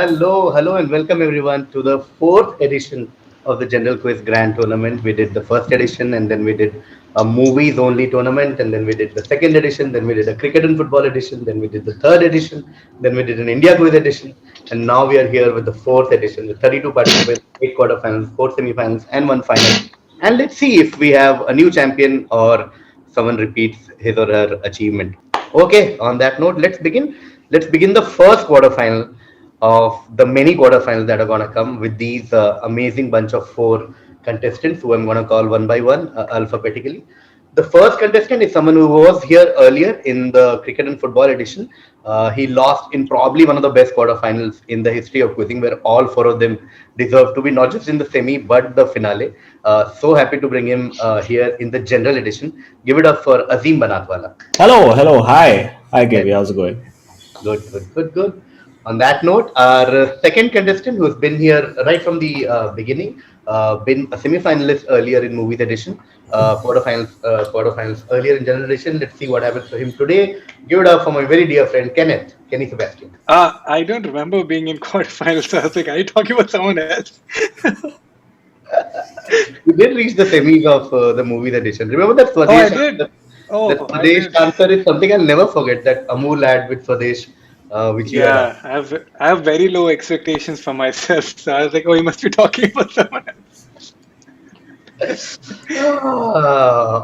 Hello, and welcome everyone to the fourth edition of the General Quiz Grand Tournament. We did the first edition, and then we did a movies only tournament, and then we did the second edition, then we did a cricket and football edition, then we did the third edition, then we did an India Quiz edition, and now we are here with the fourth edition with 32 participants, 8 quarterfinals, 4 semifinals, and 1 final. And let's see if we have a new champion or someone repeats his or her achievement. Okay, on that note, let's begin. Let's begin the first quarterfinal of the many quarterfinals that are going to come with these amazing bunch of four contestants who I'm going to call one by one alphabetically. The first contestant is someone who was here earlier in the cricket and football edition. He lost in probably one of the best quarterfinals in the history of quizzing, where all four of them deserve to be not just in the semi but the finale. So happy to bring him here in the general edition. Give it up for Azim Banatwala. Hello, hi, Gaby, how's it going? Good. On that note, our second contestant who's been here right from the beginning, been a semi-finalist earlier in movies edition, quarterfinals earlier in general edition. Let's see what happens for him today. Give it up for my very dear friend Kenny Sebastian. I don't remember being in quarterfinals. So I was like, are you talking about someone else? You did reach the semis of the movies edition. Remember that Swadesh? I did. That Swadesh answer is something I'll never forget. That Amul ad with Swadesh. Which I have very low expectations for myself. So I was like, oh, you must be talking about someone else.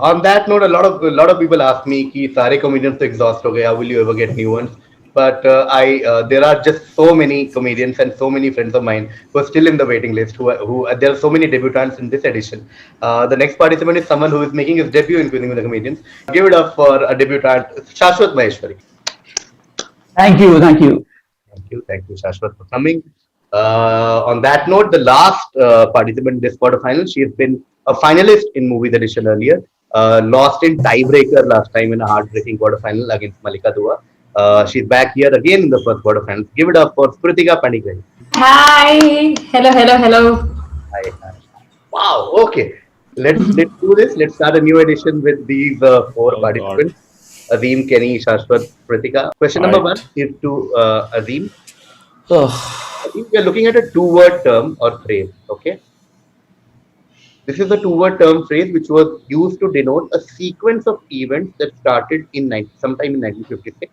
On that note, a lot of people ask me कि सारे comedians तो exhaust हो गए, how will you ever get new ones? But there are just so many comedians and so many friends of mine who are still in the waiting list. Who there are so many debutants in this edition. The next participant is someone who is making his debut in Quizzing with the Comedians. Give it up for a debutant, Shashwat Maheshwari. Thank you. Thank you, Shashwat, for coming. On that note, the last participant in this quarterfinal, she has been a finalist in movies edition earlier. Lost in tiebreaker last time in a heartbreaking quarterfinal against Malika Dua. She's back here again in the first quarterfinals. Give it up for Kritika Pandikrai. Hi. Hello. Hi. Wow. Okay. Let's do this. Let's start a new edition with these four participants. God. Azim, Kenny, Shashwat, Kritika. Question number one is to Azim. Azim, we are looking at a two-word term or phrase. Okay. This is a two-word term phrase which was used to denote a sequence of events that started sometime in 1956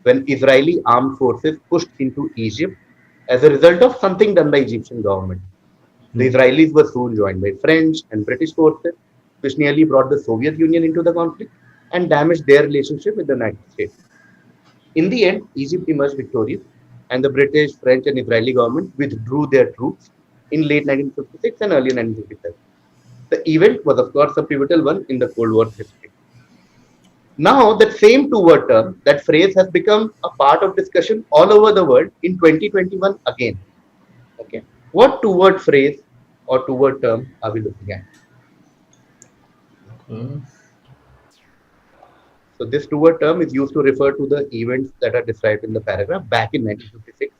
when Israeli armed forces pushed into Egypt as a result of something done by Egyptian government. The Israelis were soon joined by French and British forces, which nearly brought the Soviet Union into the conflict and damaged their relationship with the United States. In the end, Egypt emerged victorious, and the British, French, and Israeli government withdrew their troops in late 1956 and early 1957. The event was, of course, a pivotal one in the Cold War history. Now, that same two-word term, that phrase has become a part of discussion all over the world in 2021 again. Okay, what two-word phrase or two-word term are we looking at? So this two-word term is used to refer to the events that are described in the paragraph back in 1956.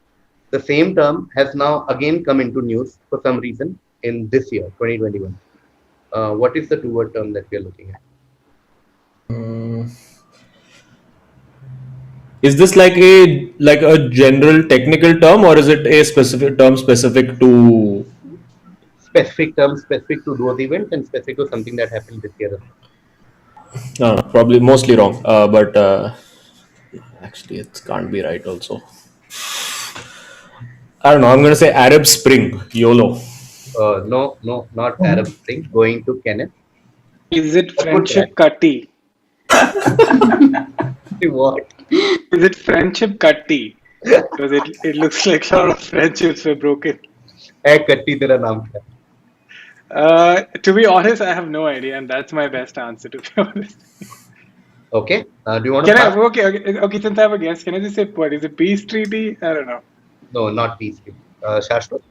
The same term has now again come into news for some reason in this year, 2021. What is the two-word term that we are looking at? Is this like a general technical term, or is it a specific term specific to? Specific term specific to those events and specific to something that happened this year. No, probably mostly wrong. But actually, it can't be right also. I don't know. I'm going to say Arab Spring, YOLO. No, not Arab Spring. Going to Kenneth. Is it Friendship Cutty? What? Is it Friendship Cutty? Because it looks like a lot of friendships were broken. Hey, Cutty, tera naam kya? To be honest, I have no idea, and that's my best answer, to be honest. Okay. Do you want to? Okay. Since I have a guess, can I just say what is it? Peace treaty? I don't know. No, not peace treaty. Shashwat.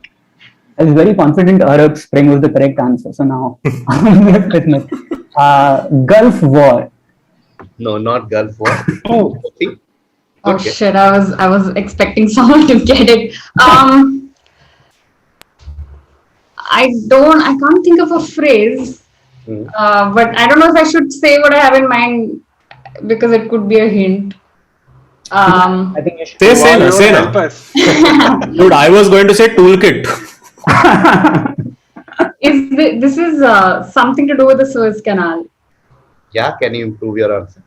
I was very confident Arab Spring was the correct answer. So now I'm left with nothing. Gulf War. No, not Gulf War. Oh. Okay. Oh shit! I was expecting someone to get it. I can't think of a phrase, but I don't know if I should say what I have in mind because it could be a hint. I think you should. Say na, Wow, say help na. us. Dude, I was going to say toolkit. This is something to do with the Suez Canal? Yeah, can you improve your answer?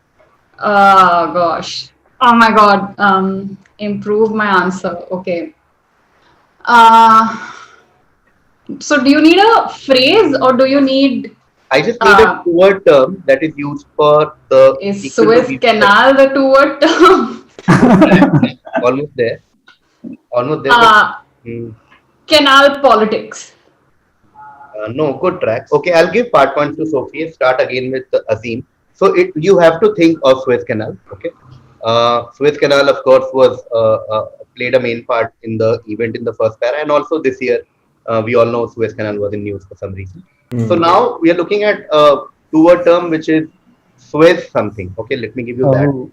Oh gosh. Oh my God. Improve my answer. Okay. Uh, so do you need a phrase or do you need I just need a two-word term that is used for the is equal to Suez be Canal the two-word term? almost there. Almost there, but uh, mm, canal politics. no, good track. Okay, I'll give part one to Sophie. Start again with Azim. So you have to think of Suez Canal. Okay, Suez Canal, of course, was played a main part in the event in the first para, and also this year, we all know Suez Canal was in news for some reason. So now we are looking at a two-word term which is Suez something. Okay, let me give you that. Oh,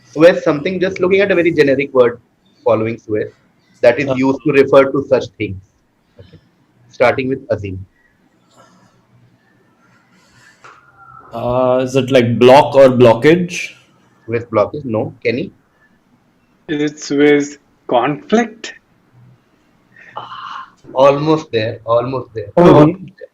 Suez something. Just looking at a very generic word following Suez that is used to refer to such things. Okay, starting with Azim. Is it like block or blockage? Suez blockage. No, Kenny. Is it Suez conflict? Almost there. Almost there. oh, Almost really? there.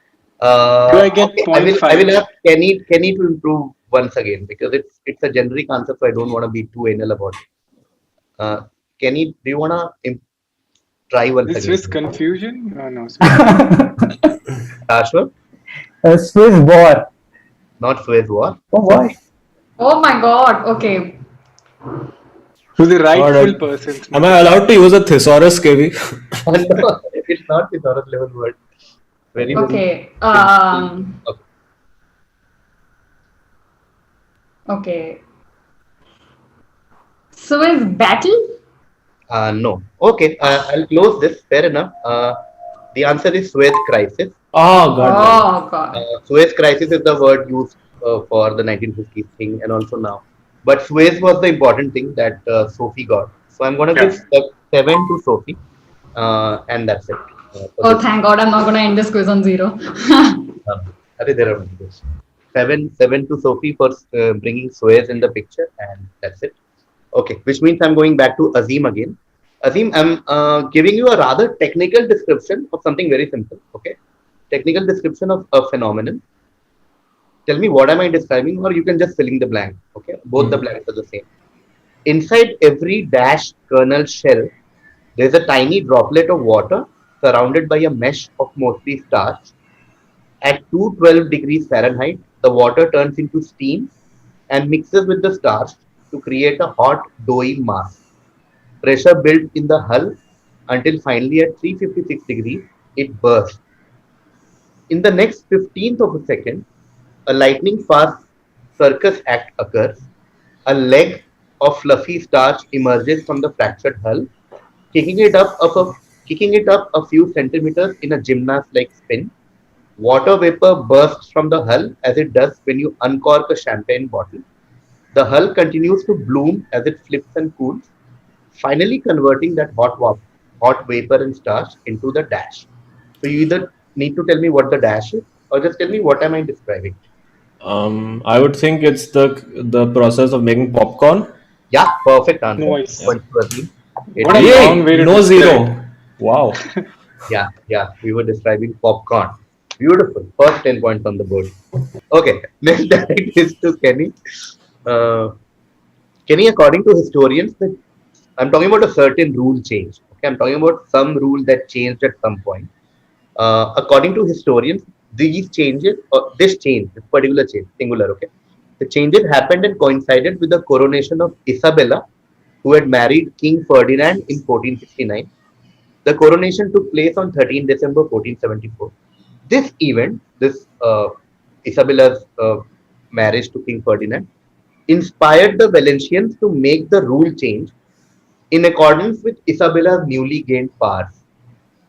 Do I get Okay, point I will five? ask Kenny to improve once again because it's a generic answer, so I don't want to be too anal about it. Uh, Kenny, do you wanna try once Is again? Swiss confusion? Oh, no, Swiss. Ashwar, Swiss war. not Suez War. Oh, what? Oh my God. Okay. Who's the Alright. rightful person? Am I allowed to use a thesaurus, KV? No, it's not the Taurus level word. Very, very. Okay. Okay. Okay. Suez battle? No. Okay, I'll close this. Fair enough. The answer is Suez Crisis. Oh, God. Oh God. Suez Crisis is the word used for the 1950s thing and also now. But Suez was the important thing that Sophie got. So I'm going to give 7 to Sophie, and that's it. For Oh, this. thank God, I'm not gonna end this quiz on 0. Arey, there are many things. 7 to Sophie for bringing Suez in the picture, and that's it. Okay, which means I'm going back to Azim again. Azim, I'm giving you a rather technical description of something very simple. Okay, technical description of a phenomenon. Tell me what am I describing, or you can just fill in the blank. Okay, both the blanks are the same. Inside every dash kernel shell, there's a tiny droplet of water surrounded by a mesh of mostly starch. At 212 degrees Fahrenheit, the water turns into steam and mixes with the starch to create a hot, doughy mass. Pressure builds in the hull until finally at 356 degrees, it bursts. In the next 15th of a second, a lightning fast circus act occurs. A leg of fluffy starch emerges from the fractured hull, kicking it up, kicking it up a few centimeters in a gymnast-like spin. Water vapor bursts from the hull as it does when you uncork a champagne bottle. The hull continues to bloom as it flips and cools, finally converting that hot vapor and starch into the dash. So you either need to tell me what the dash is or just tell me what am I describing. I would think it's the process of making popcorn. Yeah, perfect answer. Nice. Points to Azim. What a Yay! long way to No describe zero. Wow. Yeah, we were describing popcorn. Beautiful. First 10 points on the board. Okay, next direct is to Kenny. Uh, Kenny, according to historians, I'm talking about a certain rule change. Okay, I'm talking about some rule that changed at some point. According to historians, these changes, this change, this particular change, singular, okay, the changes happened and coincided with the coronation of Isabella, who had married King Ferdinand in 1469. The coronation took place on 13 December 1474. This event, this Isabella's marriage to King Ferdinand, inspired the Valencians to make the rule change in accordance with Isabella's newly gained powers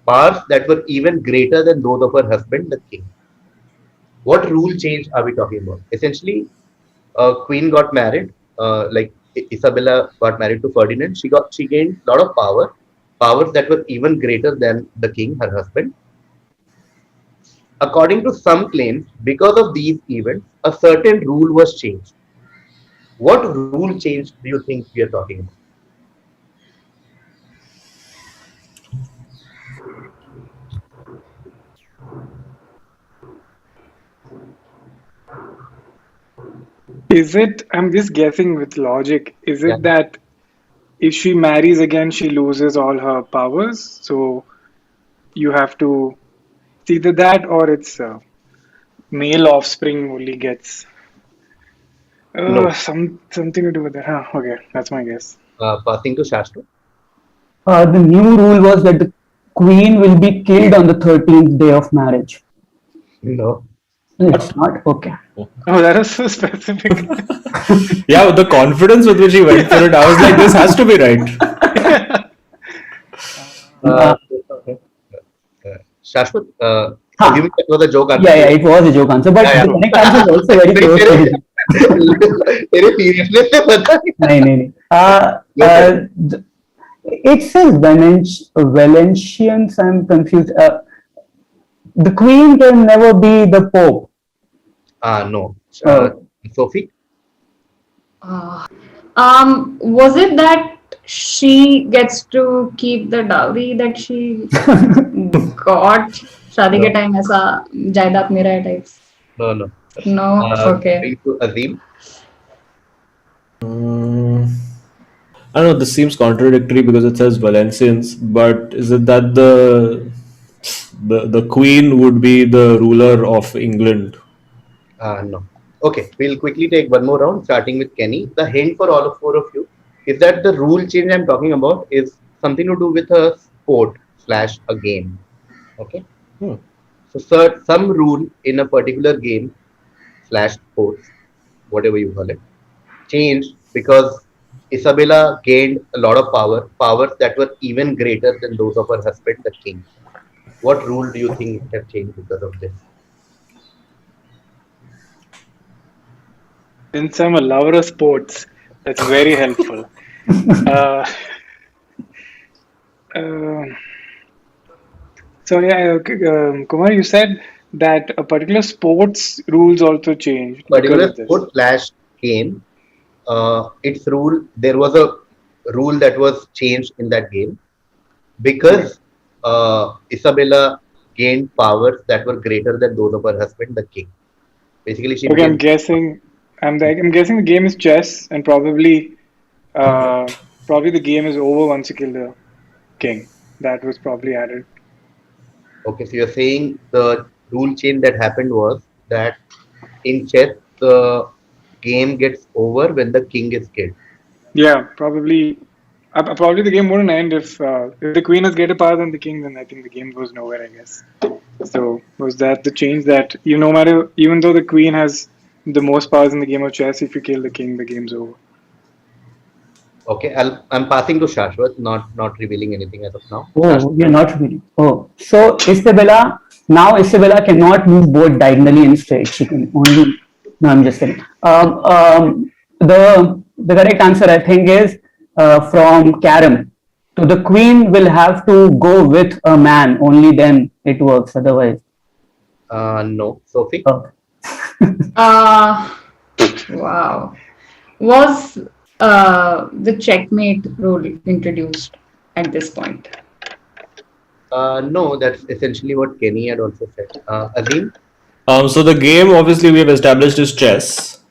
that were even greater than those of her husband, the king. What rule change are we talking about? Essentially, Queen got married, like Isabella got married to Ferdinand. She gained a lot of powers that were even greater than the king, her husband. According to some claims, because of these events, a certain rule was changed. What rule change do you think we are talking about? Is it? I'm just guessing with logic. Is Yeah. it that if she marries again, she loses all her powers? So you have to. It's either that or it's male offspring only gets No. something to do with that. Huh, okay, that's my guess. Passing to Shashwat. The new rule was that the queen will be killed on the 13th day of marriage. No. It's not okay. Oh, that is so specific. Yeah, with the confidence with which he went for it, I was like, this has to be right. Shashwat, Huh. assuming that was a joke answer. Yeah, it was a joke answer, but Yeah, the correct answer is also very close to it. तेरे seriousness से पता नहीं. नहीं. It says Valencians. I'm confused. The queen can never be the pope. No. Oh. Sophie. Was it that she gets to keep the dowry that she got? शादी के time ऐसा जायदाद मेरा है types. No. No. Okay. Going to Azim. I don't know, this seems contradictory because it says Valencians, but is it that the queen would be the ruler of England? No. Okay, we'll quickly take one more round, starting with Kenny. The hint for all four of you is that the rule change I'm talking about is something to do with a sport / a game. Okay. So, sir, some rule in a particular game / sport, whatever you call it, changed because Isabella gained a lot of powers that were even greater than those of her husband, the king. What rule do you think have changed because of this? Since I'm a lover of sports, that's very helpful. So yeah, Kumar, you said that a particular sports rules also changed. Particular sport / game, its rule, there was a rule that was changed in that game because Isabella gained powers that were greater than those of her husband, the king. Basically, she Okay, became. I'm guessing the game is chess, and probably the game is over once you kill the king. That was probably added. Okay, so you're saying the rule change that happened was that in chess, the game gets over when the king is killed. Yeah, probably. Probably the game wouldn't end if the queen has greater power than the king. Then I think the game goes nowhere, I guess. So was that the change that even though the queen has the most powers in the game of chess, if you kill the king, the game's over. Okay, I'm passing to Shashwat, not revealing anything as of now. Oh, you're not really. Oh, so Isabella cannot move both diagonally and straight. She can only. No, I'm just kidding. The correct answer I think is from Karam. So the queen will have to go with a man. Only then it works. Otherwise. No, Sophie. Oh. Wow. Was the checkmate rule introduced at this point? No, that's essentially what Kenny had also said. Azim. So the game, obviously, we have established is chess.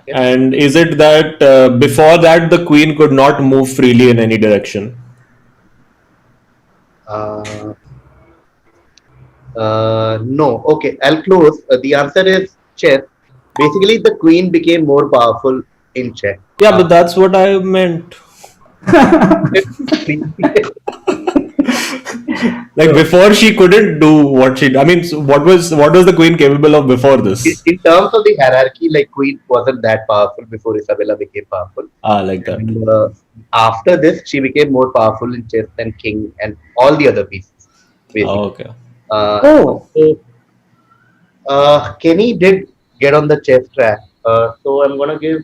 Yep. And is it that before that the queen could not move freely in any direction? No. Okay, I'll close. The answer is chess. Basically, the queen became more powerful in chess. Yeah, but that's what I meant. Like before, she couldn't do what she. I mean, so what was the queen capable of before this? In terms of the hierarchy, like queen wasn't that powerful before Isabella became powerful. Like that. And, after this, she became more powerful in chess than king and all the other pieces. Basically. Okay. Kenny did get on the chess track, so I'm gonna give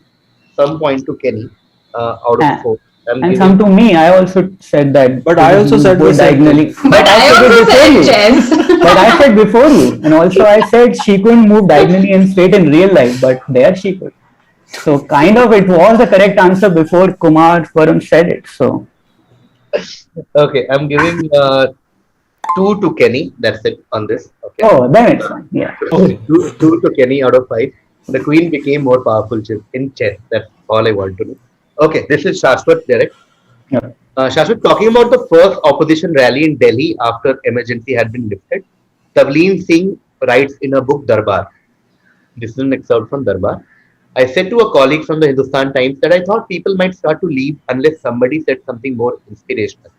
some point to Kenny out of 4. And some to me. I also said that. But I also said the same diagonally. But I also said chess. But I said before you, and also I said she couldn't move diagonally and straight in real life, but there she could. So kind of it was the correct answer before Kumar Varun said it. So okay, I'm giving 2 to Kenny. That's it on this. Okay. oh, then it's fine. Yeah. Okay. 2 to Kenny out of 5. The queen became more powerful in chess. That's all I want to know. Okay, this is Shashwat direct. Yeah. Shashwat, talking about the first opposition rally in Delhi after emergency had been lifted, Tavleen Singh writes in her book Darbar. This is an excerpt from Darbar. I said to a colleague from the Hindustan Times that I thought people might start to leave unless somebody said something more inspirational.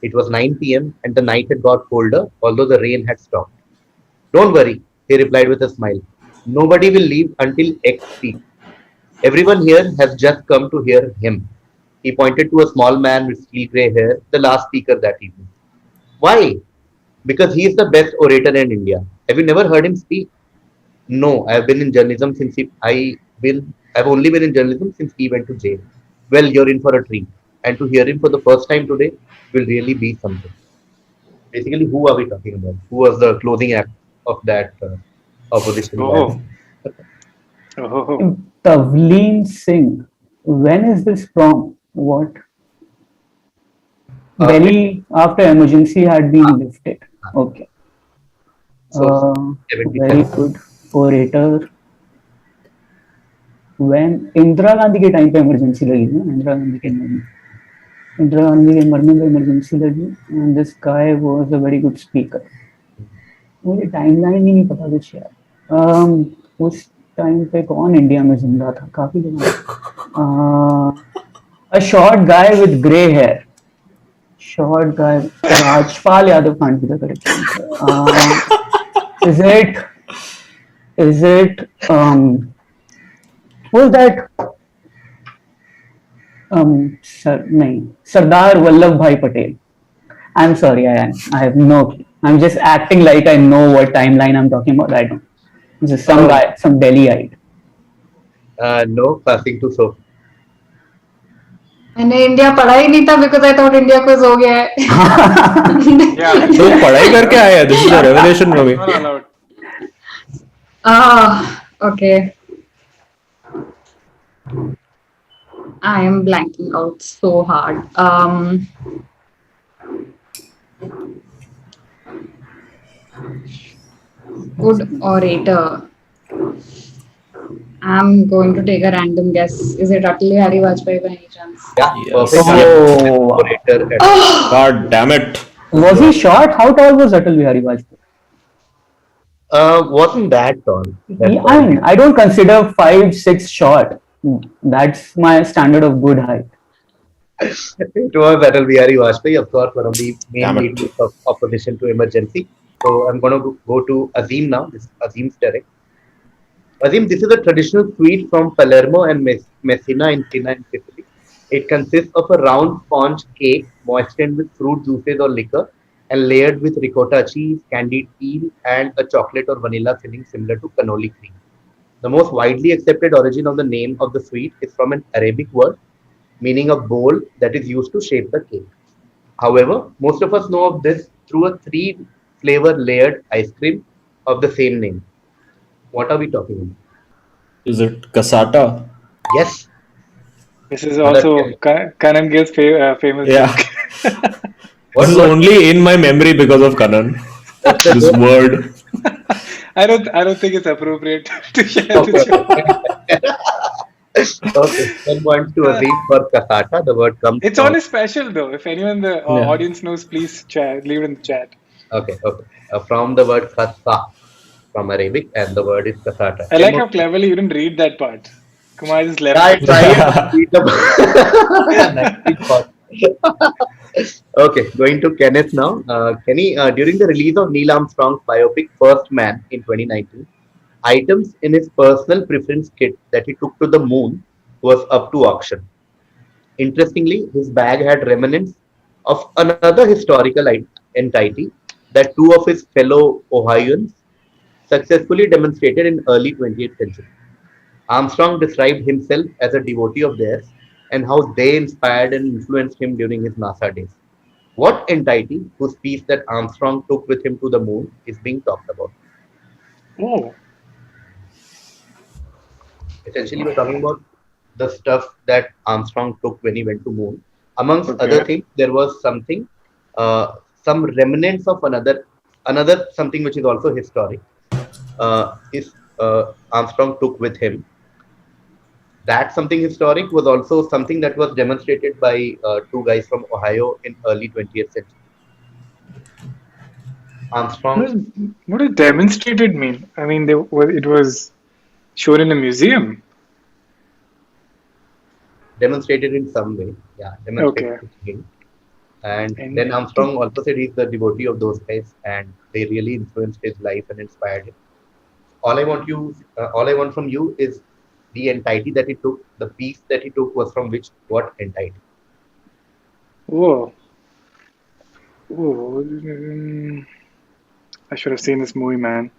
It was 9 p.m. and the night had got colder, although the rain had stopped. Don't worry, he replied with a smile. Nobody will leave until X speaks. Everyone here has just come to hear him. He pointed to a small man with steel grey hair, the last speaker that evening. Why? Because he is the best orator in India. Have you never heard him speak? No, I've been in journalism since I've only been in journalism since he went to jail. Well, you're in for a treat. And to hear him for the first time today will really be something. Basically, who are we talking about? Who was the closing act of that opposition? Oh. Oh. Tavleen Singh. When is this from? What? Uh, Delhi after emergency had been lifted. Okay. So, Very 77. good orator. When Indira Gandhi के time पे emergency लगी ना इंदिरा गांधी के मरने पे emergency लगी and this guy was a very good speaker. मुझे timeline ही नहीं पता कुछ यार. उस टाइम पे कौन इंडिया में जिंदा था काफी जगह. A short guy with grey hair. Short guy. Rajpal Yadav can't be the correct answer. Is it who's that? Sardar Vallabhbhai Patel. I'm sorry, I have no clue. I'm just acting like I know what timeline I'm talking about. I don't. Just some guy, some Delhiite. No, passing to Sophie. मैंने India पढ़ा ही नहीं था because I thought India quiz हो गया है. Yeah. तो पढ़ाई करके आए हैं. This is a revelation for me. Not allowed. Okay. I am blanking out so hard. Good orator. I'm going to take a random guess. Is it Atal Bihari Vajpayee by any chance? Yeah, Yes. perfect. Oh. Orator. God damn it. Was he short? How tall was Atal Bihari Vajpayee? Wasn't that tall? I don't consider 5'6" short. That's my standard of good height. It was Atal Bihari Vajpayee, of course, one of the main Damn it. leaders of opposition to emergency. So I'm going to go to Azim now. This is Azim's direct. Azim, this is a traditional sweet from Palermo and Messina in Sicily. It consists of a round sponge cake moistened with fruit juices or liquor and layered with ricotta cheese, candied peel, and a chocolate or vanilla filling similar to cannoli cream. The most widely accepted origin of the name of the sweet is from an Arabic word meaning a bowl that is used to shape the cake. However, most of us know of this through a 3-flavor layered ice cream of the same name. What are we talking about? Is it Casata? Yes. This is also Kanan Gill's famous. Yeah. What This is word? only in my memory because of Kanan. This word. I don't think it's appropriate to share this. Okay, 10 points to Azim for Kasata. The word comes It's from... on a special though. If anyone in the Yeah. audience knows, please leave it in the chat. Okay. From the word Kasa from Arabic, and the word is Kasata. I like how cleverly you didn't read that part. Kumar just left I it. tried to read the Okay, going to Kenneth now. Kenny, during the release of Neil Armstrong's biopic First Man in 2019, items in his personal preference kit that he took to the moon was up to auction. Interestingly, his bag had remnants of another historical entity that two of his fellow Ohioans successfully demonstrated in early 20th century. Armstrong described himself as a devotee of theirs and how they inspired and influenced him during his NASA days. What entity whose piece that Armstrong took with him to the moon is being talked about? Oh. Essentially, we're talking about the stuff that Armstrong took when he went to moon. Amongst Okay. other things, there was something, some remnants of another something which is also historic. Is Armstrong took with him. That something historic was also something that was demonstrated by two guys from Ohio in early 20th century. What Armstrong does, what does demonstrated mean? I mean, it was shown in a museum. demonstrated in some way. Yeah, demonstrated Okay. with him. And And then Armstrong also said he's the devotee of those guys, and they really influenced his life and inspired him. All I want from you is the entity that he took. The piece that he took was from what entity? whoa, whoa. I should have seen this movie, man.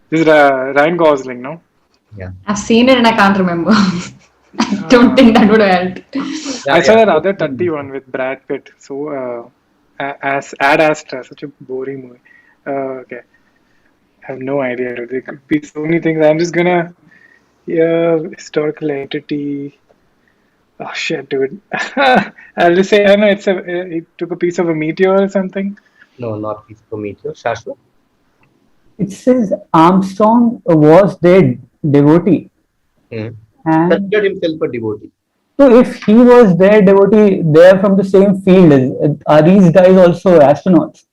This is Ryan Gosling, no? Yeah, I've seen it and I can't remember. I don't think that would have helped. yeah, I saw yeah. that other Tutty one with Brad Pitt. So, as Ad Astra, such a boring movie. Okay, I have no idea. There could be so many things. I'm just gonna, yeah, historical entity. Oh shit, dude. I'll just say, I don't know. It took a piece of a meteor or something. No, not piece for meteor. Shashwat. It says Armstrong was their devotee, Hmm. and Considered himself a devotee. so if he was their devotee, they're from the same field. Are these guys also astronauts?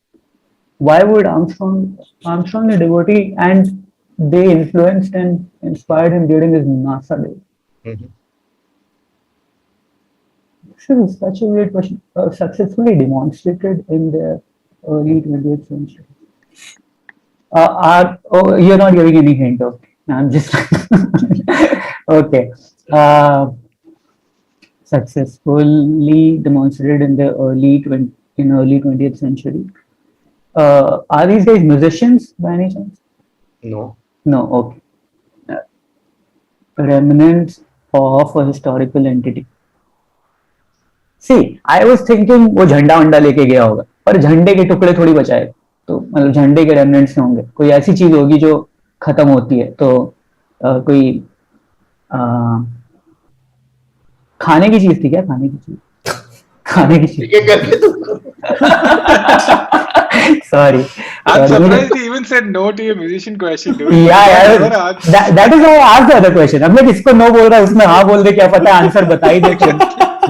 Why would Armstrong a devotee and they influenced and inspired him during his NASA days? Mhm. This is such a weird question. Successfully demonstrated in the early 20th century. You're not giving any hint. Okay, I'm just okay. Successfully demonstrated in the early 20th century. Are these guys musicians by any chance? No. No. Okay. Remnants of a historical entity. See, I was thinking वो झंडा वंडा लेके गया होगा, पर झंडे के टुकड़े थोड़ी बचाए, तो मतलब झंडे के रेमनेंट्स होंगे, कोई ऐसी चीज होगी जो खत्म होती है, तो कोई खाने की चीज थी क्या? खाने की चीज ये करके तो sorry. I'm surprised he even said no to your musician question, dude. Yeah. Never answered. That is how I asked the other question. अब मैं किसको नो बोल रहा है उसमें हाँ बोल दे, क्या पता आंसर बता ही दे,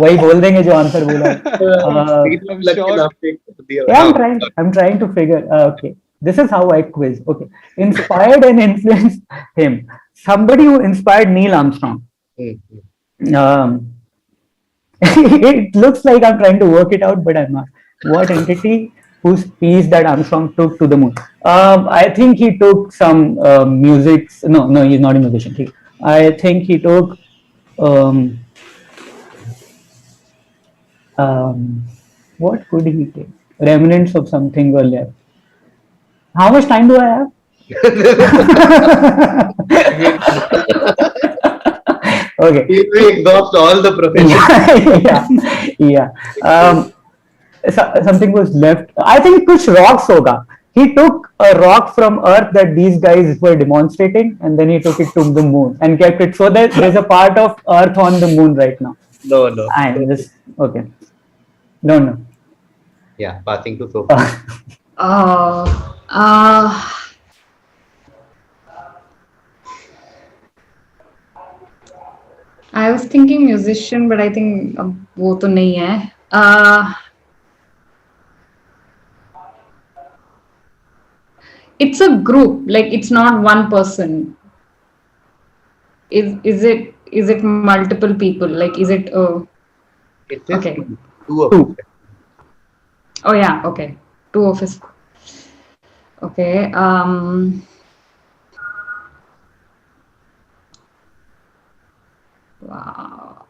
वही बोल देंगे जो आंसर बोला है. I'm shocked. Yeah, I'm trying to figure. Okay, this is how I quiz. Okay, inspired and influenced him. Somebody who inspired Neil Armstrong. It looks like I'm trying to work it out, but I'm not. What entity whose piece that Armstrong took to the moon? I think he took some music. No, he's not a musician. I think he took. What could he take? Remnants of something were left. How much time do I have? Okay. We exhaust all the professions. Yeah. Something was left. I think कुछ rocks होगा. He took a rock from Earth that these guys were demonstrating, and then he took it to the moon and kept it. So that there's a part of Earth on the moon right now. No. I'm just okay. No. Yeah, passing to Sophie. I was thinking musician, but I think वो तो नहीं है. It's a group, like it's not one person. Is it multiple people? Like is it? It says Okay. two of them. Oh yeah, okay. Two of his. Okay. Wow.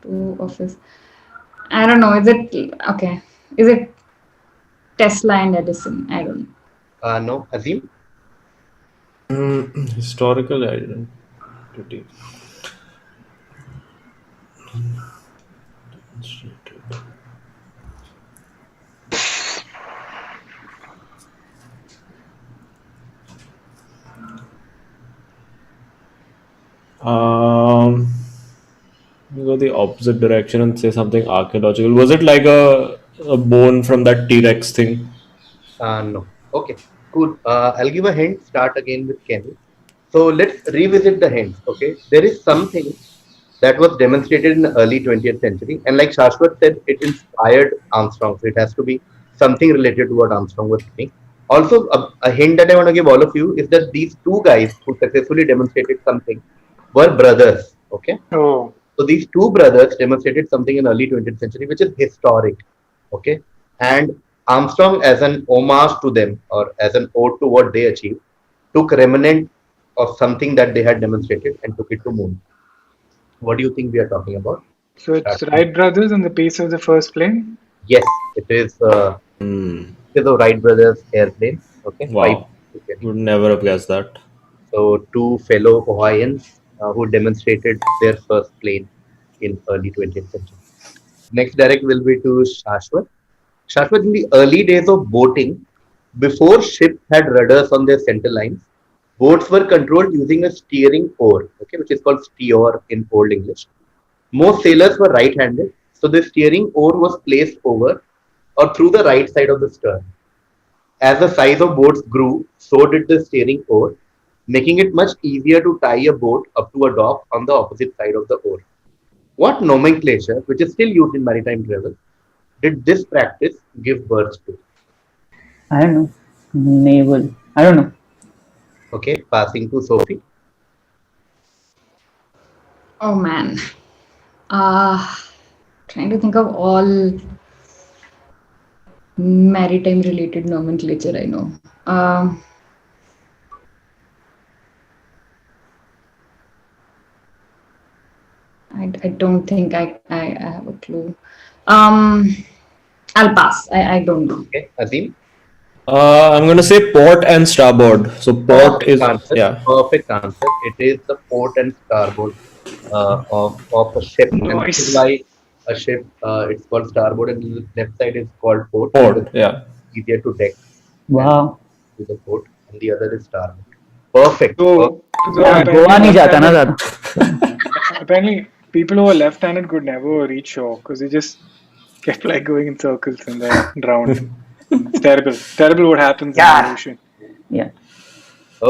Two of his. I don't know. Is it okay? Is it Tesla and Edison? I don't know. No, Azim. Historical identity. Go the opposite direction and say something archaeological. Was it like a bone from that T-Rex thing? No. Okay, cool. I'll give a hint. Start again with Kenny. So let's revisit the hints. Okay, there is something that was demonstrated in the early 20th century, and like Shashwat said, it inspired Armstrong. So it has to be something related to what Armstrong was doing. Also, a hint that I want to give all of you is that these two guys who successfully demonstrated something were brothers. Okay, Oh, so these two brothers demonstrated something in early 20th century, which is historic. Okay, and Armstrong, as an homage to them or as an ode to what they achieved, took remnant of something that they had demonstrated and took it to moon. What do you think we are talking about? so it's Shashwat? Wright brothers on the pace of the first plane. Yes, it is. Hmm. It is a Wright brothers airplane. Okay, five. Wow. Would never have guessed that. So two fellow Hawaiians who demonstrated their first plane in early 20th century. Next direct will be to Shashwat. Shashwat, in the early days of boating, before ships had rudders on their center lines, boats were controlled using a steering oar, okay, which is called steer in Old English. Most sailors were right-handed, so the steering oar was placed over or through the right side of the stern. As the size of boats grew, so did the steering oar, making it much easier to tie a boat up to a dock on the opposite side of the oar. What nomenclature, which is still used in maritime travel, did this practice give birth to? I don't know. Naval. I don't know. Okay, passing to Sophie. Oh man. Uh, Trying to think of all maritime related nomenclature I know. I don't think I have a clue. Um, I'll pass. I don't know. Okay, Azim. I'm gonna say port and starboard. So port Perfect is, answer. yeah. Perfect answer. It is the port and starboard of a ship, and this is Nice. why a ship it's called starboard, and the left side is called port because Port, yeah. it's easier to deck and Wow. to the port, and the other is starboard. Perfect. So Yeah, apparently Goa नहीं जाता ना left-handed- ज़्यादा. apparently people who are left-handed could never reach shore because they just kept like going in circles and then drowned. It's terrible. Terrible what happens in the ocean. Yeah.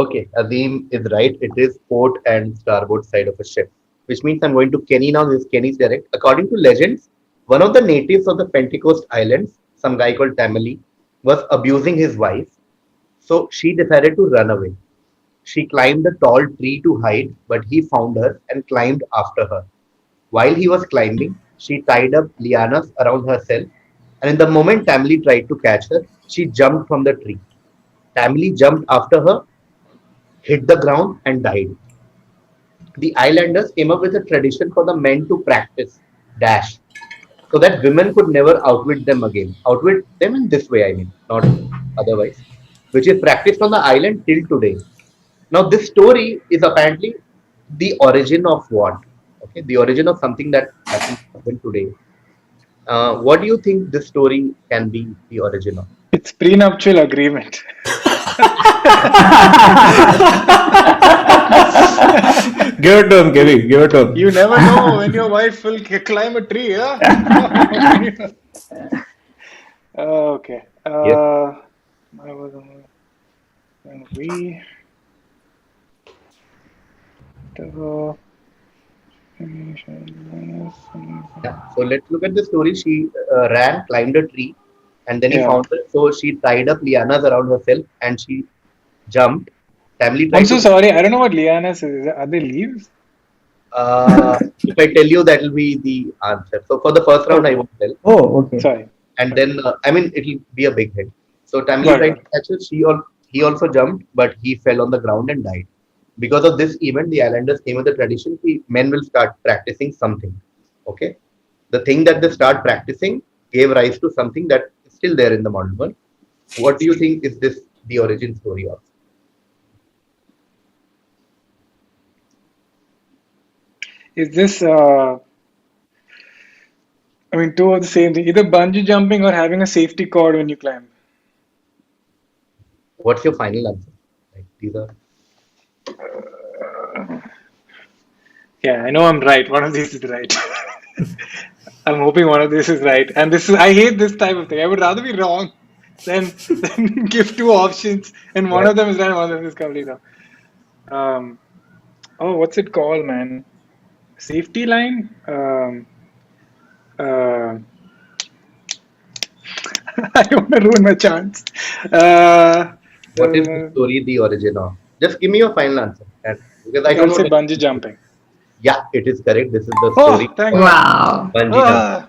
Okay, Azim is right. It is port and starboard side of a ship, which means I'm going to Kenny now. This is Kenny's direct. According to legends, one of the natives of the Pentecost Islands, some guy called Tamale, was abusing his wife. So she decided to run away. She climbed a tall tree to hide, but he found her and climbed after her. While he was climbing, she tied up lianas around herself, and in the moment Tamale tried to catch her, she jumped from the tree. Tamale jumped after her, hit the ground, and died. The islanders came up with a tradition for the men to practice dash so that women could never outwit them again. Outwit them in this way, I mean, not otherwise, which is practiced on the island till today. Now, this story is apparently the origin of what? Okay, the origin of something that happened today. What do you think this story can be the origin of? It's prenuptial agreement. Give it to him, Kevin. Give it to him. You never know when your wife will climb a tree, huh? Okay. Yes. I was and we. Yeah. So let's look at the story. She ran, climbed a tree, and then he Yeah. found her. So she tied up lianas around herself and she jumped. Family I'm tried so to. sorry. I don't know what lianas is. Are they leaves? If I tell you, that will be the answer. So for the first round, I won't tell. Oh, okay. Sorry. And then, I mean, it will be a big hit. So Tamil Got tried it. to catch her. He also jumped, but he fell on the ground and died. Because of this event, the islanders came with the tradition that men will start practicing something. Okay, the thing that they start practicing gave rise to something that is still there in the modern world. What do you think is this the origin story of? Is this? I mean, two of the same thing. Either bungee jumping or having a safety cord when you climb. What's your final answer? Like, these are Yeah, I know I'm right. One of these is right. I'm hoping one of these is right. And this is I hate this type of thing. I would rather be wrong than give two options and one of them is right and one of them is completely wrong. Oh, what's it called, man? Safety line? Uh, I don't want to ruin my chance. What is the story, the origin of? Just give me your final answer. And because I don't I'll say know. bungee jumping. Yeah, it is correct. This is the Oh, story thank of God. Wow. bungee jumping. Ah.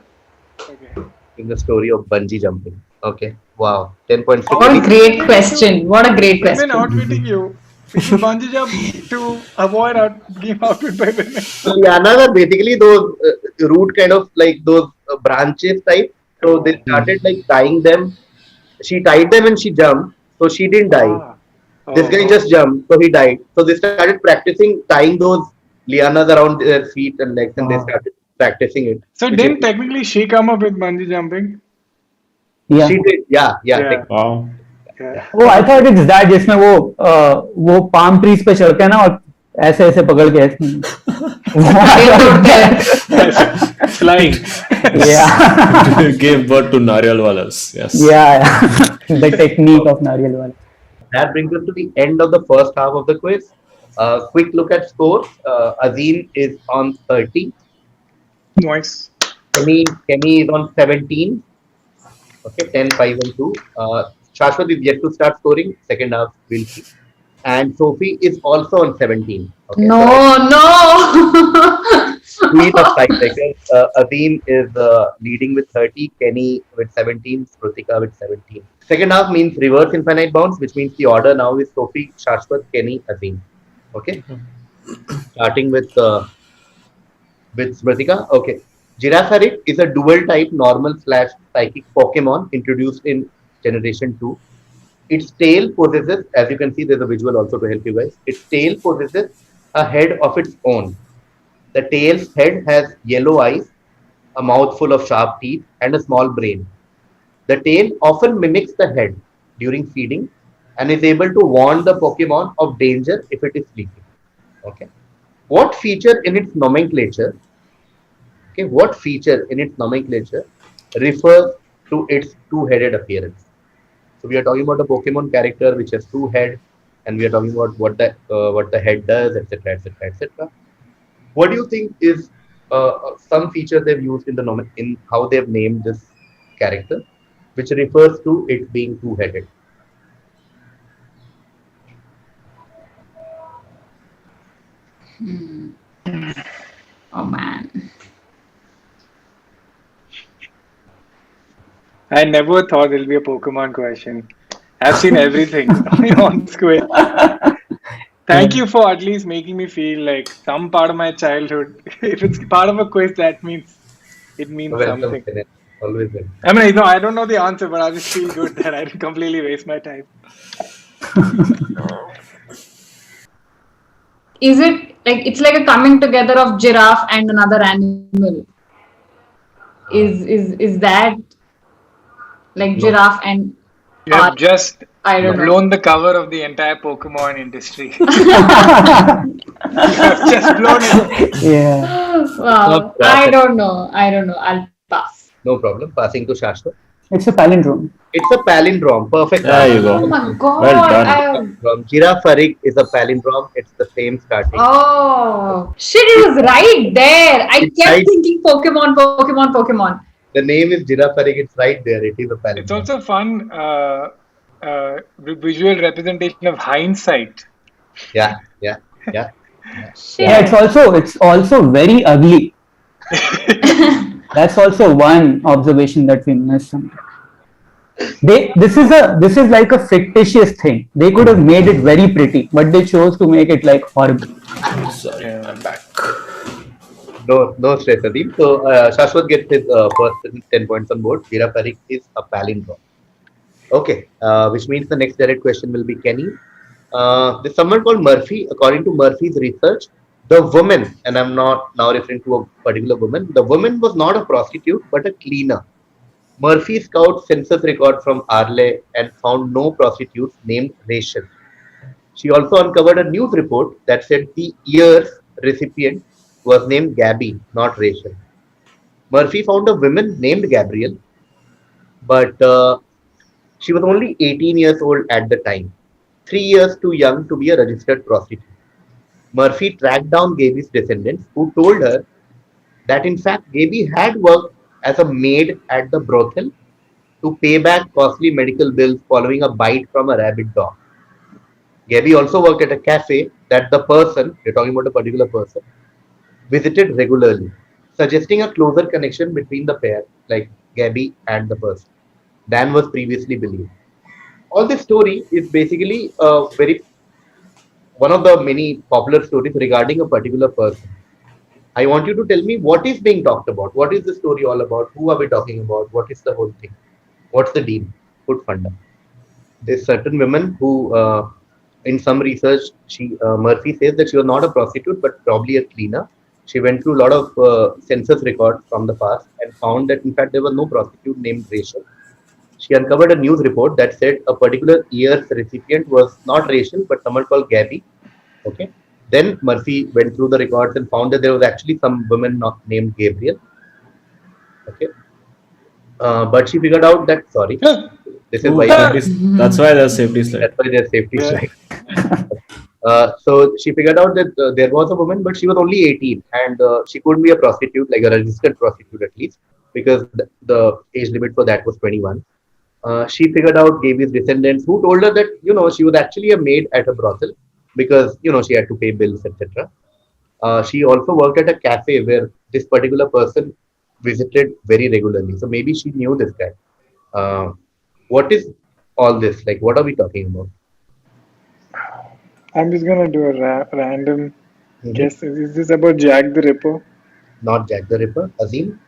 Okay. In the story of bungee jumping. Okay. Wow. 10 points to Oh, What a Kenny. great question. What a great Women question. outwitting you. You bungee jump to avoid being outwitted by women. So lianas are basically those root kind of like those branches type. So they started like tying them. She tied them and she jumped. So she didn't die. Ah. This guy Oh. just jumped. So he died. So they started practicing tying those lianas around their feet and legs and they started practicing it. So Which didn't is- technically she come up with bungee jumping? Yeah. She did. Yeah. Yeah. Wow. Yeah. वो I thought it's that जिसमें वो palm trees पे चढ़ते हैं ना और ऐसे ऐसे पकड़ के Flying. yeah Gave birth to Nariyal Walas. Yes. yeah the technique of Nariyal wala. That brings us to the end of the first half of the quiz. Quick look at scores. Azim is on 30. Nice. Kenny is on 17. Okay, 10, 5, and 2. Shashwat is yet to start scoring. Second half, we'll see. And Sophie is also on 17. Okay, No, no. Queen of tiebreakers. Azim is leading with 30. Kenny with 17. Smritika with 17. Second half means reverse infinite bounds, which means the order now is Sophie, Shashwat, Kenny, Azim. Okay. Starting with Smritika. Okay. Girafarig is a dual type normal / psychic Pokemon introduced in Generation 2. Its tail possesses, as you can see, there's a visual also to help you guys. Its tail possesses a head of its own. The tail's head has yellow eyes, a mouth full of sharp teeth, and a small brain. The tail often mimics the head during feeding and is able to warn the Pokemon of danger if it is sleeping. Okay. What feature in its nomenclature? Okay, what feature in its nomenclature refers to its two-headed appearance? So we are talking about a Pokemon character which has two heads, and we are talking about what the head does, etc., etc., etc. What do you think is some feature they've used in how they've named this character, which refers to it being two-headed? Oh man. I never thought it'll be a Pokemon question. I've seen everything on this quiz. Thank you for at least making me feel like some part of my childhood. If it's part of a quiz, that means it means Welcome, something. Kenneth. Always welcome. I mean, no, I don't know the answer, but I just feel good that I didn't completely waste my time. Is it like it's like a coming together of giraffe and another animal? Is that like No. giraffe and You have just I don't know. blown the cover of the entire Pokemon industry. You have just blown it. yeah Wow. I don't know. I'll pass. No problem. Passing to Shashwat. it's a palindrome. It's a palindrome. Perfect. There you Oh go. my god. Well done. From Girafarig is a palindrome. It's the same starting. Oh shit, it was right there. I It's kept right. thinking Pokemon. The name is Girafarig. It's right there. It is a palindrome. It's also fun visual representation of hindsight. Yeah. Shit. Yeah, it's also very ugly. That's also one observation that we missed. This is like a fictitious thing. They could have made it very pretty, but they chose to make it like horrible. Sorry, I'm back. No stress, Adeep. So Shashwat gets his first 10 points on board. Girafarig is a palindrome. Okay, which means the next direct question will be Kenny. There's someone called Murphy. According to Murphy's research, the woman, and I'm not now referring to a particular woman, the woman was not a prostitute but a cleaner. Murphy scouted census record from Arle and found no prostitutes named Rachel. She also uncovered a news report that said the year's recipient was named Gabby, not Rachel. Murphy found a woman named Gabrielle, but she was only 18 years old at the time, 3 years too young to be a registered prostitute. Murphy tracked down Gaby's descendants, who told her that in fact Gaby had worked as a maid at the brothel to pay back costly medical bills following a bite from a rabid dog. Gaby also worked at a cafe that the person, we're talking about a particular person, visited regularly, suggesting a closer connection between the pair, like Gaby and the person, than was previously believed. All this story is basically very one of the many popular stories regarding a particular person. I want you to tell me what is being talked about. What is the story all about? Who are we talking about? What is the whole thing? What's the deal? Put funda. There's certain women who, in some research, Murphy says that she was not a prostitute but probably a cleaner. She went through a lot of census records from the past and found that in fact there was no prostitute named Rachel. She uncovered a news report that said a particular year's recipient was not Rachel but someone called Gabby. Okay. Then Murphy went through the records and found that there was actually some woman not named Gabriel. Okay. But she figured out that sorry, this is why That's why there's safety slide. that's why there's safety slide. So she figured out that there was a woman, but she was only 18 and she couldn't be a prostitute, like a registered prostitute at least, because the age limit for that was 21. She figured out Gaby's descendants who told her that, she was actually a maid at a brothel because, she had to pay bills, etc. She also worked at a cafe where this particular person visited very regularly. So maybe she knew this guy. What is all this? Like, what are we talking about? I'm just gonna do a random Mhm. guess. Is this about Jack the Ripper? Not Jack the Ripper. Azim?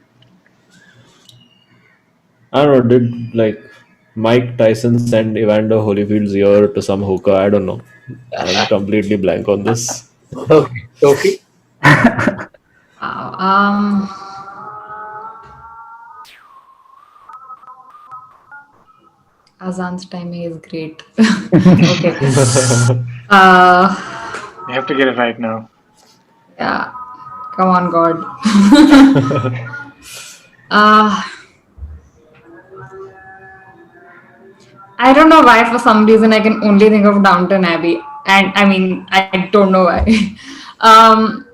I don't know, did like Mike Tyson send Evander Holyfield's ear to some hooker? I don't know. I'm completely blank on this. Okay. Sophie? Wow. Azan's timing is great. Okay. You have to get it right now. Yeah. Come on, God. I don't know why, for some reason, I can only think of Downton Abbey. And I mean, I don't know why. um,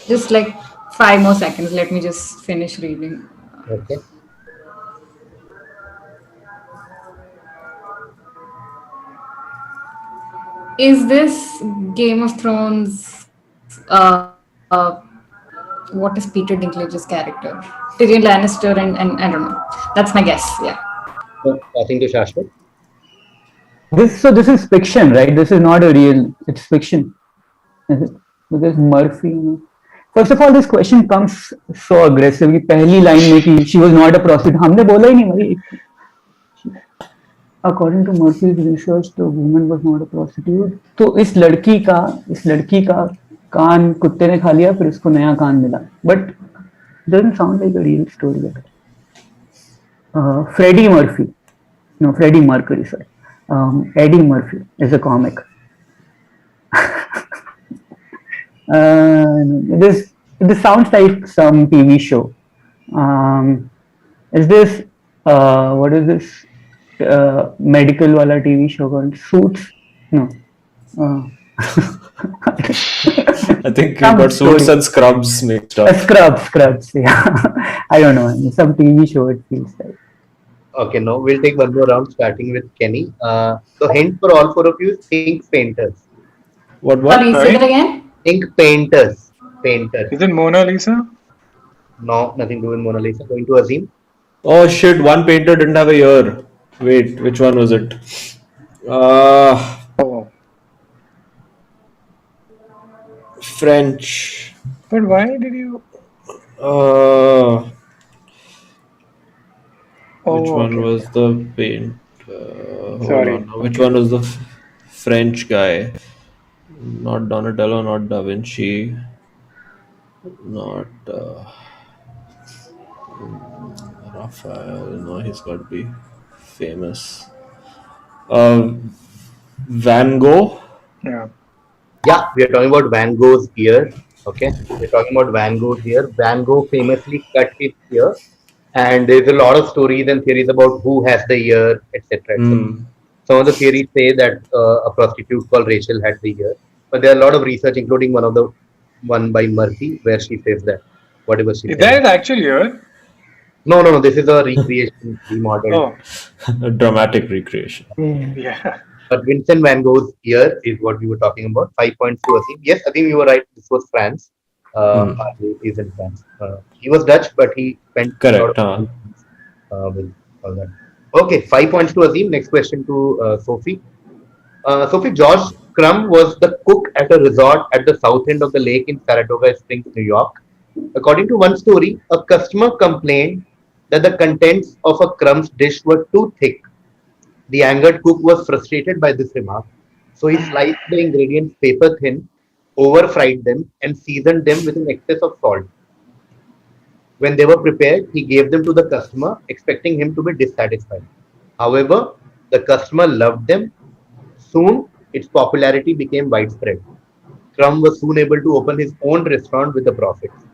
just like 5 more seconds. Let me just finish reading. Okay. Is this Game of Thrones? What is Peter Dinklage's character? Tyrion Lannister, and I don't know. That's my guess. Yeah. So, passing to Shashwat. This is fiction, right? This is not a real. It's fiction. Is it? Because Murphy. First of all, this question comes so aggressively. पहली line में कि she was not a prostitute. हमने बोला ही नहीं भाई. According to Murphy's research, the woman was not a prostitute. तो इस लड़की का कान कुत्ते ने खा लिया, फिर उसको नया कान मिला. But doesn't sound like a real story. Freddie Mercury, sorry. Eddie Murphy is a comic. This sounds like some TV show. Is this what is this medical wala TV show called Suits? No. I think you got Suits and Scrubs mixed up. Scrubs. Yeah. I don't know. Some TV show it feels like. Okay, no, we'll take one more round starting with Kenny. So hint for all four of you, think painters. What? Sorry, say that again. Think painters. Painters. Is it Mona Lisa? No, nothing to do with Mona Lisa. Going to Azim. Oh shit, one painter didn't have a ear. Wait, which one was it? Oh. French. But why did you? Which one okay. was the paint? Sorry. Which one was the French guy? Not Donatello, not Da Vinci, not Raphael. No, he's got to be famous. Van Gogh. Yeah. Yeah, we are talking about Van Gogh's ear. Okay, we're talking about Van Gogh here. Van Gogh famously cut his ear And there's a lot of stories and theories about who has the ear, etc. etc. Hmm. Some of the theories say that a prostitute called Rachel had the ear, but there are a lot of research, including one by Murphy, where she says that whatever she Is said. that actually here? No, no, no. This is a recreation, remodeled. Oh, A dramatic recreation. Yeah. yeah. But Vincent van Gogh's ear is what we were talking about. 5 points to Asim. Yes, Asim, you were right. This was France. Hmm. He is in France. He was Dutch, but he spent a lot of Correct. time with all that. Okay, 5 points to Asim. Next question to Sophie. Sophie, George Crumb was the cook at a resort at the south end of the lake in Saratoga Springs, New York. According to one story, a customer complained that the contents of a Crumb's dish were too thick. The angered cook was frustrated by this remark, so he sliced the ingredients paper thin, over fried them, and seasoned them with an excess of salt. When they were prepared, he gave them to the customer, expecting him to be dissatisfied. However, the customer loved them. Soon, its popularity became widespread. Crumb was soon able to open his own restaurant with the profits.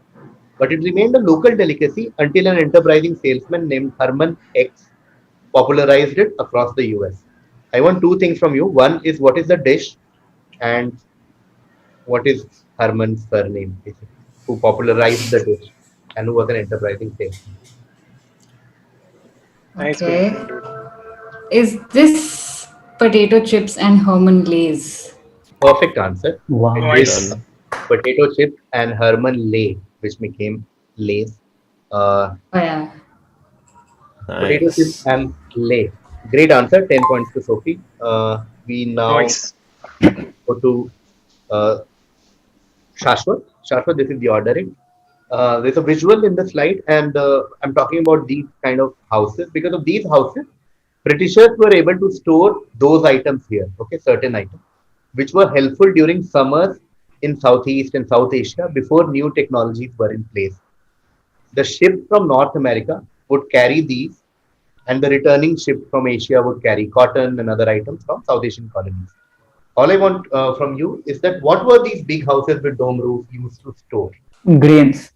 But it remained a local delicacy until an enterprising salesman named Herman X popularized it across the US. I want two things from you. One is what is the dish, and what is Herman's surname, basically, who popularized the dish and who was an enterprising salesman. Nice Okay. question, dude. Is this potato chips and Herman Lays? Perfect answer. Wow. It is Nice. potato chip and Herman Lay, which became Lay's. Oh yeah. Potato chip Nice. and Lay. Great answer. 10 points to Sophie. We now Nice. go to uh, Shashwat. Shashwat, this is your direct. There's a visual in the slide, and I'm talking about these kind of houses. Because of these houses, Britishers were able to store those items here, okay, certain items, which were helpful during summers in Southeast and South Asia before new technologies were in place. The ship from North America would carry these, and the returning ship from Asia would carry cotton and other items from South Asian colonies. All I want from you is that what were these big houses with dome roofs used to store? Grains.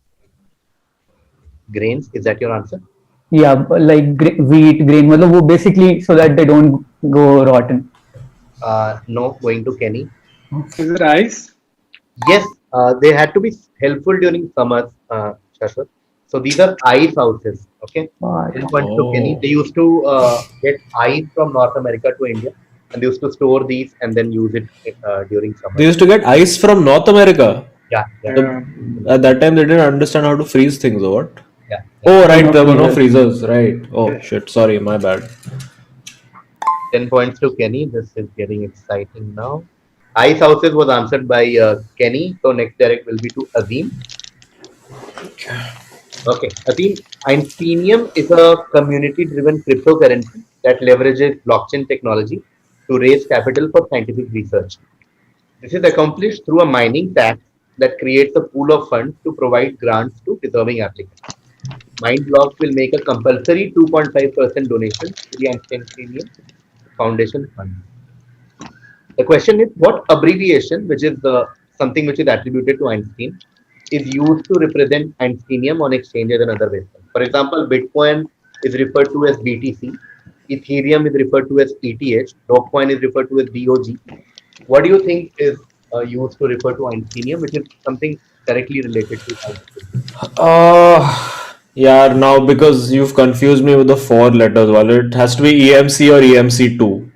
Grains. Is that your answer? Yeah, like wheat, grain. मतलब वो basically so that they don't go rotten. No, going to Kenny. Is it ice? Yes, they had to be helpful during summers, Shashwat. So these are ice houses. Okay. This one to Kenny. Oh. They used to get ice from North America to India, and they used to store these and then use it during summer. They used to get ice from North America. Yeah, yeah, Yeah. At that time, they didn't understand how to freeze things, or what? yeah. Oh, right, No there were no freezers. freezers, right? Oh, shit, sorry, my bad. 10 points to Kenny. This is getting exciting now. Ice houses was answered by Kenny. So next direct will be to Azim. Okay, Azim. Einsteinium is a community-driven cryptocurrency that leverages blockchain technology to raise capital for scientific research. This is accomplished through a mining tax that creates a pool of funds to provide grants to deserving applicants. MindBlocks will make a compulsory 2.5% donation to the Einsteinium Foundation Fund. The question is what abbreviation, which is something which is attributed to Einstein, is used to represent Einsteinium on exchanges and other websites. For example, Bitcoin is referred to as BTC, Ethereum is referred to as ETH, Dogecoin is referred to as DOG. What do you think is used to refer to Einsteinium, which is something directly related to Einstein? Yeah, now because you've confused me with the four letters, well, it has to be EMC or EMC2.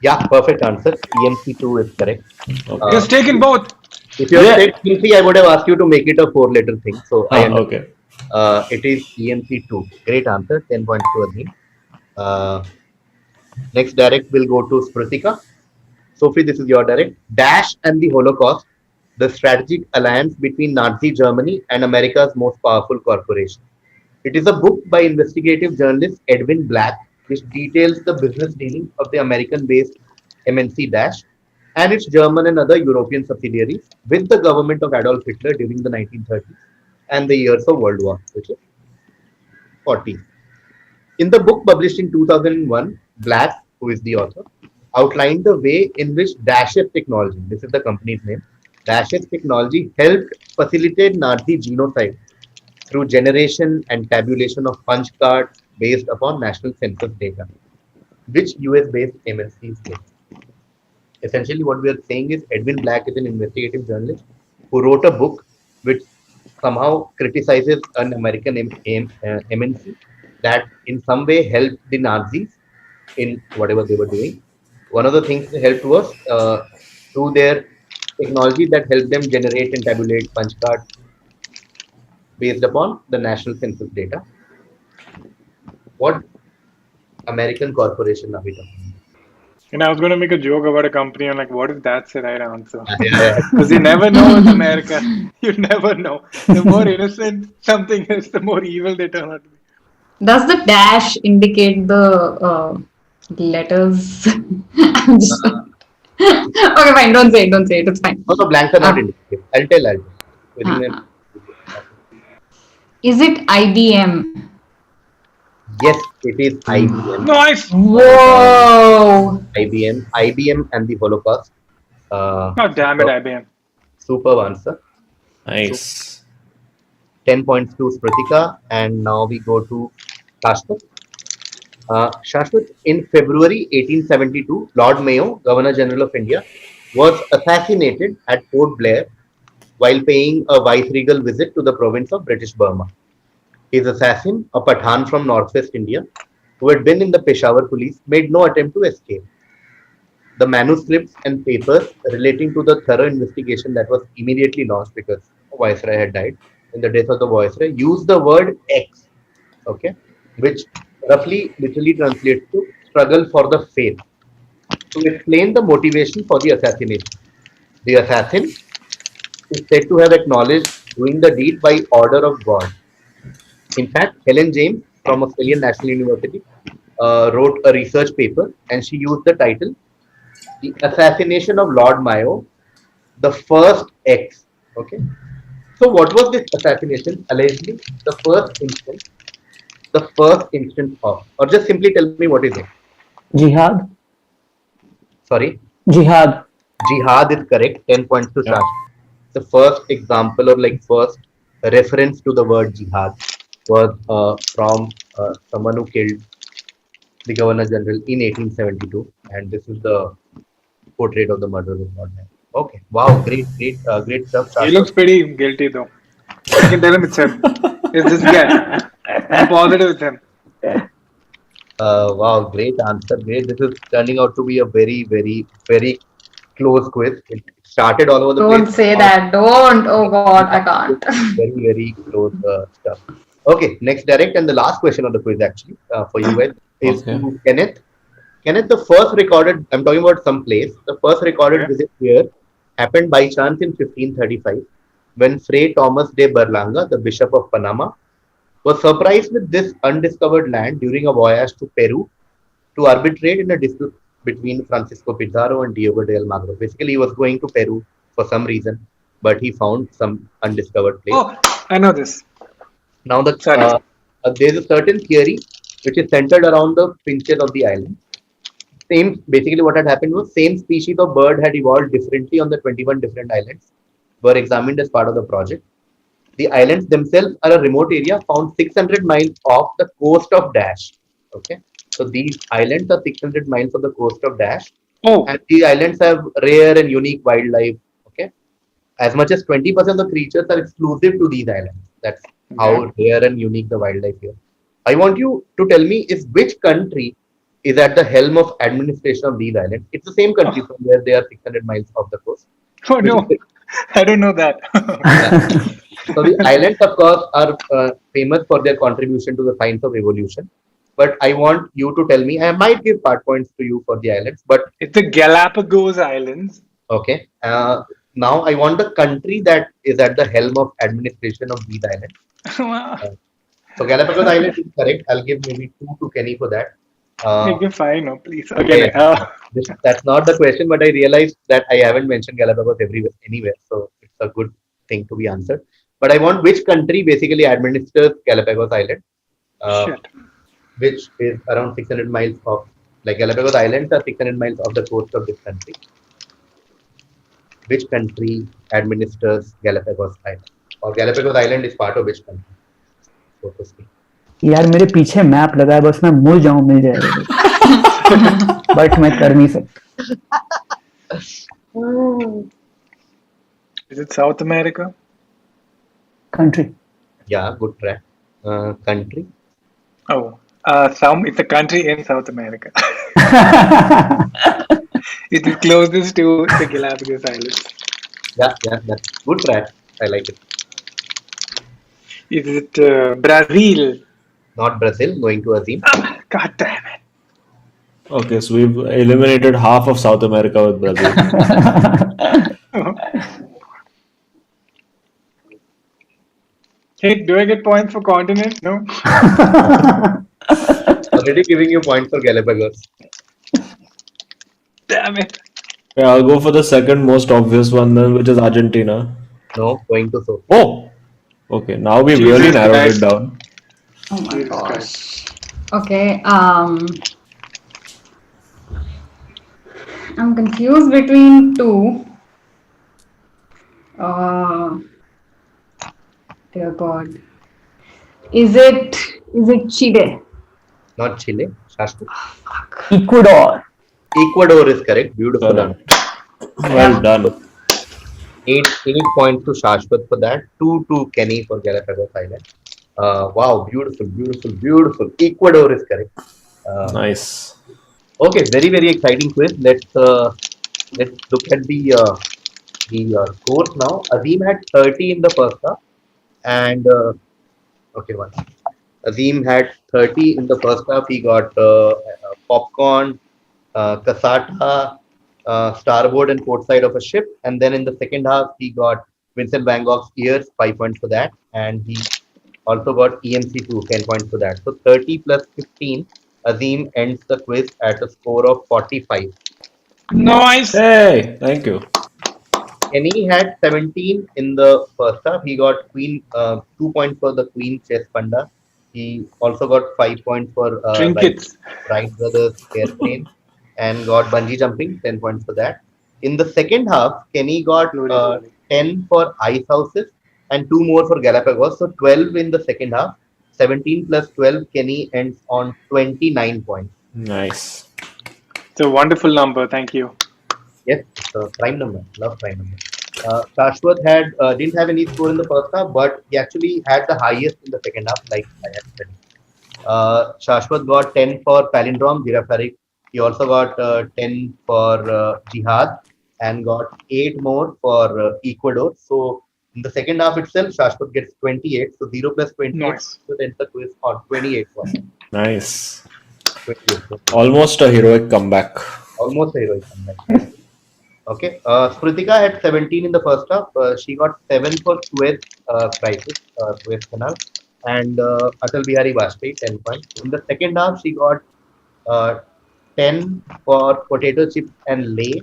Yeah, perfect answer. EMC2 is correct. Okay. Just taken both. If you had Yeah. said EMC, I would have asked you to make it a four-letter thing. So I understand. Okay. It is EMC2. Great answer. 10 points to Azim. Next direct will go to Sprutika. Sophie, this is your direct. Dash and the Holocaust, the strategic alliance between Nazi Germany and America's most powerful corporation. It is a book by investigative journalist Edwin Black, which details the business dealings of the American-based MNC Dash and its German and other European subsidiaries with the government of Adolf Hitler during the 1930s and the years of World War, which is 40. In the book published in 2001, Black, who is the author, outlined the way in which Dash's technology, this is the company's name, Dash's technology helped facilitate Nazi genocide through generation and tabulation of punch cards based upon national census data. Which US-based MNC is this? Essentially, what we are saying is Edwin Black is an investigative journalist who wrote a book which somehow criticizes an American MNC that in some way helped the Nazis in whatever they were doing. One of the things they helped was through their technology that helped them generate and tabulate punch cards based upon the national census data. What American corporation are we talking And I was going to make a joke about a company. I'm like, what if that's the right answer? about? Yeah. Because you never know with America. You never know. The more innocent something is, the more evil they turn out to be. Does the dash indicate the letters? I'm just- okay, fine. Don't say it. Don't say it. It's fine. Also, blanks are not Ah. indicative. I'll tell. Within Ah. Is it IBM? Yes, it is IBM. Nice! Whoa! IBM and the Holocaust. Oh, damn it, IBM. Superb answer. Nice. 10 points to Smritika. And now we go to Shashwat. Shashwat, in February 1872, Lord Mayo, Governor General of India, was assassinated at Port Blair while paying a viceregal visit to the province of British Burma. His assassin, a Pathan from northwest India, who had been in the Peshawar police, made no attempt to escape. The manuscripts and papers relating to the thorough investigation that was immediately launched because Viceroy had died in the death of the Viceroy used the word X, okay, which roughly literally translates to struggle for the faith, to explain the motivation for the assassination. The assassin is said to have acknowledged doing the deed by order of God. In fact, Helen James from Australian National University wrote a research paper and she used the title The Assassination of Lord Mayo, the First X. Okay. So, what was this assassination? Allegedly, the first instance of, or just simply tell me what is it? Jihad. Sorry, Jihad. jihad is correct. 10 points to Yeah. Shash. The first example or like first reference to the word jihad was from someone who killed the Governor General in 1872, and this is the portrait of the murder of Lord Mayo. Okay, wow, great stuff. He Shashwat. looks pretty guilty, though. I can tell him it's him. It's this guy. I'm positive it's him. Wow, great answer. Great. This is turning out to be a very close quiz. It started all over the Don't place. say that. Don't. Oh God, I can't. Very close stuff. Okay, next direct and the last question of the quiz actually for you guys is Okay. to Kenneth. Kenneth, the first recorded, I'm talking about some place, the first recorded Okay. visit here happened by chance in 1535 when Fray Thomas de Berlanga, the Bishop of Panama, was surprised with this undiscovered land during a voyage to Peru to arbitrate in a dispute between Francisco Pizarro and Diego de Almagro. Basically, he was going to Peru for some reason, but he found some undiscovered place. Oh, I know this. Now, Sorry. there's a certain theory which is centered around the finches of the island. Basically, what had happened was same species of bird had evolved differently on the 21 different islands were examined as part of the project. The islands themselves are a remote area found 600 miles off the coast of Dash. Okay, so these islands are 600 miles of the coast of Dash, Oh, and the islands have rare and unique wildlife. Okay, as much as 20% of the creatures are exclusive to these islands. That's how rare and unique the wildlife here. I want you to tell me is which country is at the helm of administration of these islands. It's the same country from where they are 600 miles off the coast. oh Which no. is I don't know that. So the islands, of course, are famous for their contribution to the science of evolution. But I want you to tell me. I might give part points to you for the islands, but It's the Galapagos Islands. okay. Now I want the country that is at the helm of administration of these islands. So Galapagos Island is correct. I'll give maybe 2 to Kenny for that. Make fine, no, please. Okay. That's not the question, but I realized that I haven't mentioned Galapagos anywhere, so it's a good thing to be answered. But I want which country basically administers Galapagos Island, Shit. which is around 600 miles off. Like Galapagos Islands are 600 miles off the coast of this country. Which country administers Galapagos Island? Or Galapagos Island is part of which country? so to speak. यार मेरे पीछे map लगा है, बस मैं मुड़ जाऊं मिल जाएगा, बट मैं कर नहीं सकता। Is it South America? Country. Yeah, good track. Country. Oh, it's a country in South America. It is closest to the Galapagos Islands. Yeah, that's good track. I like it. Is it Brazil? Not Brazil. Going to Azim. God damn it. Okay, so we've eliminated half of South America with Brazil. Hey, do I get points for continent? No. Already giving you points for Galapagos. Damn it. Yeah, I'll go for the second most obvious one then, which is Argentina. No, going to Sophia. Oh! Okay, now we've Jesus really narrowed Christ. it down. Oh my Jesus gosh. Christ. Okay. I'm confused between two. Dear God. Is it Chile? Not Chile. Shashwat. Ecuador. Ecuador is correct. Beautiful. Correct. Well done. 8 points to Shashwat for that. 2 to Kenny for Galapagos Island. Wow, beautiful. Ecuador is correct. Nice. Okay, very exciting quiz. Let's look at the scores now. Azim had 30 in the first half, and Azim had 30 in the first half. He got popcorn, cassata, starboard and port side of a ship, and then in the second half he got Vincent van Gogh's ears, 5 points for that, and he also got EMC2, 10 points for that. So 30 plus 15, Azim ends the quiz at a score of 45. Nice. Hey, thank you. Kenny had 17 in the first half. He got Queen 2 points for the Queen Chess Panda. He also got 5 points for Trinkets. Wright Brothers Airplane and got bungee jumping, 10 points for that. In the second half, Kenny got 10 for ice houses and 2 more for Galapagos. So 12 in the second half. 17 plus 12, Kenny ends on 29 points. Nice. It's a wonderful number. Thank you. Yes, it's a prime number. Love prime number. Shashwat didn't have any score in the first half, but he actually had the highest in the second half, like I had said. Shashwat got 10 for Palindrome, Girafaric. He also got 10 for Jihad and got 8 more for Ecuador. So in the second half itself, Shashwat gets 28. So 0 plus 28. Nice. So ends the quiz on 28 points. Nice. 28. Almost a heroic comeback. Almost a heroic comeback. Okay. Smritika had 17 in the first half. She got 7 for Suez crisis, Suez Canal, and Atal Bihari Vajpayee, 10 points. In the second half, she got 10 for potato chips and lay,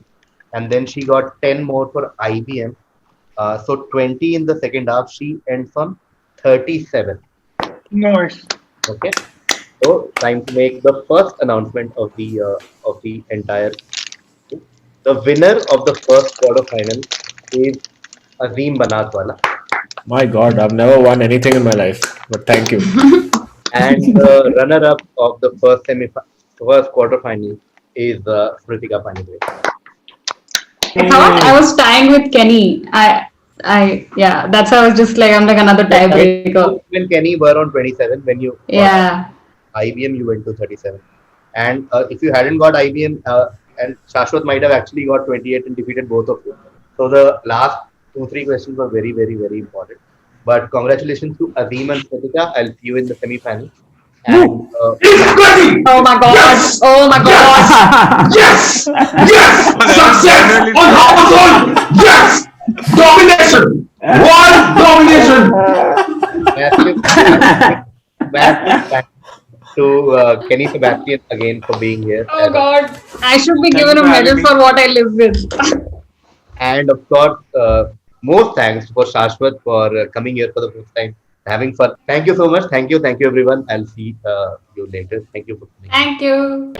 and then she got 10 more for IBM. So 20 in the second half. She ends on 37. Nice. Okay. So time to make the first announcement of the entire. The winner of the first quarterfinal is Azim Banatwala. My God, I've never won anything in my life, but thank you. And the runner-up of the first quarterfinal is Smritika Panigre. I thought I was tying with Kenny. Yeah, that's how I was just like, I'm like another tiebreaker. When Kenny were on 27, when you Yeah. got IBM, you went to 37. And if you hadn't got IBM, and Shashwat might have actually got 28 and defeated both of you. So the last 2-3 questions were very important. But congratulations to Azim and Smritika. I'll see you in the semi-final. And, Oh my god. Yes! Oh my god. Yes! Yes! Success on Amazon! Yes! Domination! One domination! massive thanks to Kenny Sebastian again for being here. Oh god. I should be Thank given you a for medal having me. for what I live with. And of course, most thanks for Shashwat for coming here for the first time, having fun. Thank you so much. Thank you everyone. I'll see you later. Thank you for coming. Thank you.